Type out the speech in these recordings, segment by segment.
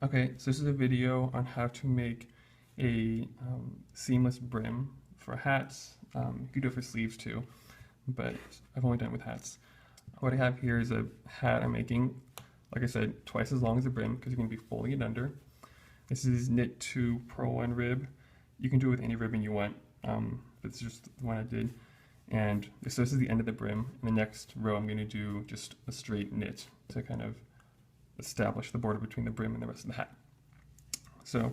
Okay, so this is a video on how to make a seamless brim for hats. You could do it for sleeves too, but I've only done it with hats. What I have here is a hat I'm making, like I said, twice as long as the brim because you're going to be folding it under. This is knit 2 purl 1 rib. You can do it with any ribbon you want, but it's just the one I did. And so this is the end of the brim. In the next row I'm going to do just a straight knit to kind of establish the border between the brim and the rest of the hat. So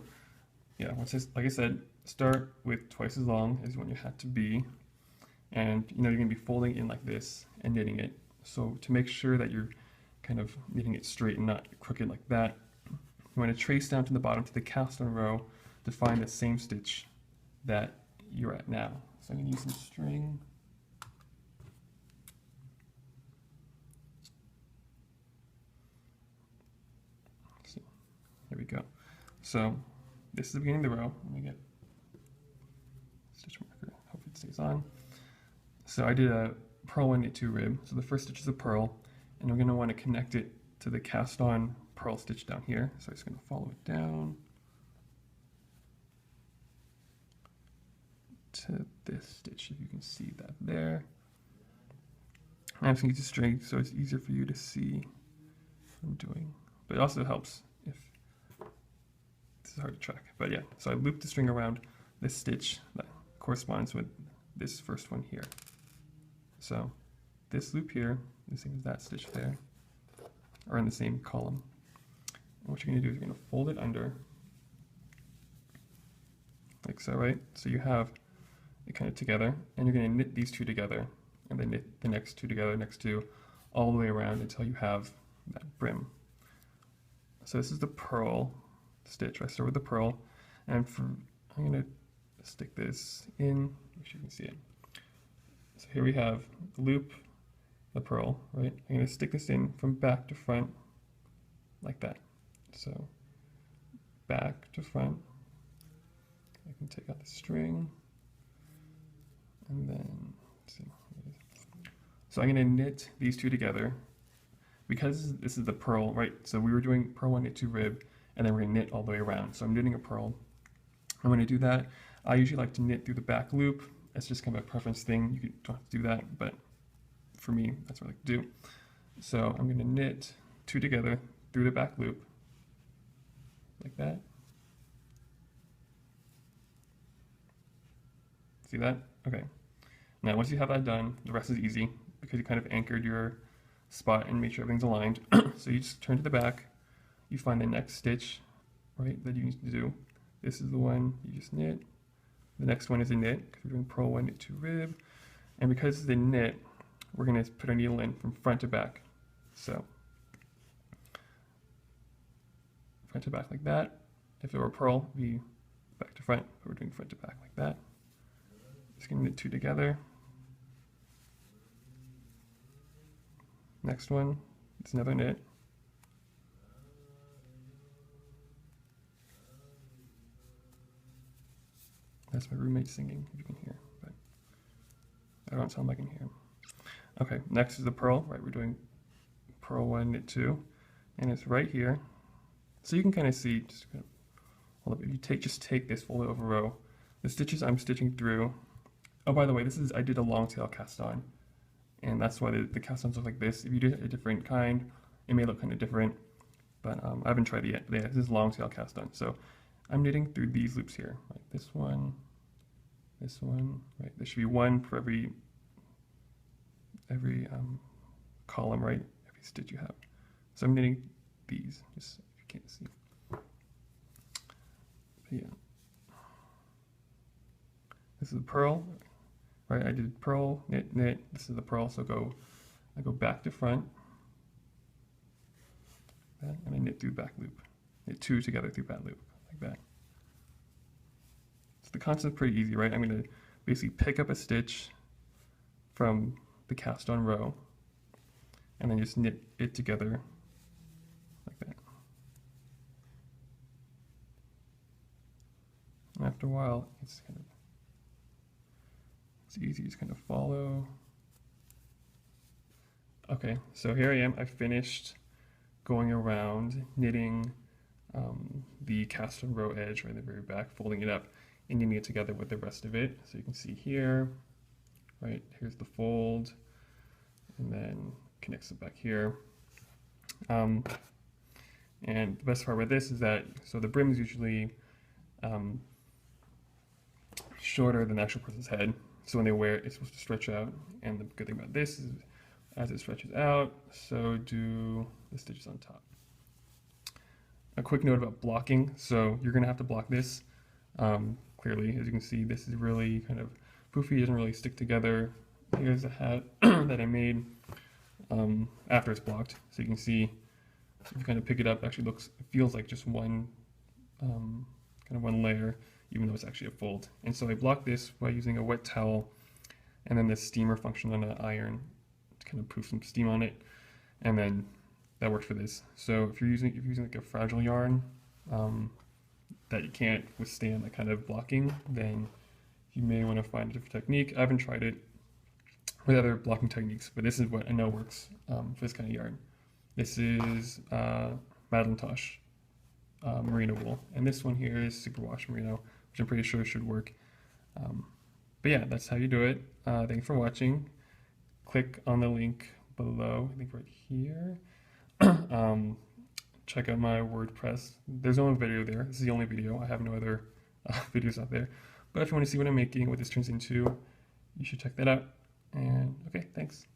yeah, like I said, start with twice as long as you want your hat to be, and you're going to be folding in like this and knitting it. So to make sure that you're kind of knitting it straight and not crooked like that, you want to trace down to the bottom to the cast on row to find the same stitch that you're at now. So I'm going to use some string. There we go. So this is the beginning of the row. Let me get stitch marker. Hope it stays on. So I did a purl 1 knit 2 rib. So the first stitch is a purl, and we're going to want to connect it to the cast on purl stitch down here. So I'm just going to follow it down to this stitch, if you can see that there. And I'm just going to use a string so it's easier for you to see what I'm doing. But it also helps if this is hard to track. But yeah, so I looped the string around this stitch that corresponds with this first one here. So this loop here, the same as that stitch there, are in the same column. And what you're going to do is you're going to fold it under, like so, right? So you have it kind of together, and you're going to knit these two together, and then knit the next two together, next two, all the way around until you have that brim. So this is the purl stitch. I start with the purl, and I'm going to stick this in, make sure you can see it. So here we have the loop, the purl, right? I'm going to stick this in from back to front, like that. So back to front. I can take out the string, and then let's see. So I'm going to knit these two together because this is the purl, right? So we were doing purl 1 knit 2 rib, and then we're going to knit all the way around. So I'm knitting a purl. I'm going to do that. I usually like to knit through the back loop. It's just kind of a preference thing. You don't have to do that, but for me, that's what I like to do. So I'm going to knit two together through the back loop, like that. See that? Okay. Now once you have that done, the rest is easy because you kind of anchored your spot and make sure everything's aligned. So you just turn to the back, you find the next stitch, right, that you need to do. This is the one you just knit. The next one is a knit because we're doing purl 1 knit 2 rib. And because it's a knit, we're going to put our needle in from front to back. So front to back like that. If it were purl, it'd be back to front, but we're doing front to back like that. Just going to knit two together. Next one, it's another knit. That's my roommate singing, if you can hear, but I don't sound like I can hear. Okay, next is the purl, right? We're doing purl 1 knit 2, and it's right here. So you can kind of see, just kind of, hold up, if you just take this, fold it over row. The stitches I'm stitching through. Oh, by the way, I did a long tail cast on, and that's why the cast ons look like this. If you did a different kind, it may look kind of different, but I haven't tried it yet. But yeah, this is long tail cast on. So I'm knitting through these loops here, right? This one, right? There should be one for every column, right? Every stitch you have. So I'm knitting these, just if you can't see. But yeah. This is the purl, right? I did purl, knit, knit. This is the purl, so I go back to front, like that, and I knit through back loop. Knit two together through back loop, like that. So the concept's pretty easy, right? I'm going to basically pick up a stitch from the cast on row, and then just knit it together like that. And after a while, it's easy, just kind of follow. Okay, so here I am. I finished going around knitting the cast on row edge right in the very back, folding it up and knitting it together with the rest of it. So you can see here, right, here's the fold, and then connects it back here. And the best part about this is that, so the brim is usually shorter than the actual person's head. So when they wear it, it's supposed to stretch out. And the good thing about this is as it stretches out, so do the stitches on top. A quick note about blocking. So you're gonna have to block this. Clearly, as you can see, this is really kind of poofy, doesn't really stick together. Here's a hat that I made after it's blocked. So you can see, if you kind of pick it up, it actually it feels like just one, kind of one layer, even though it's actually a fold. And so I blocked this by using a wet towel and then this steamer function on an iron to kind of poof some steam on it. And then that worked for this. So if you're using like a fragile yarn that you can't withstand that kind of blocking, then you may want to find a different technique. I haven't tried it with other blocking techniques, but this is what I know works for this kind of yarn. This is Madelinetosh merino wool, and this one here is superwash merino, which I'm pretty sure should work. But yeah, that's how you do it. Thanks for watching. Click on the link below, I think right here. Check out my WordPress. There's no video there. This is the only video. I have no other videos out there. But if you want to see what I'm making, what this turns into, you should check that out. And okay, thanks.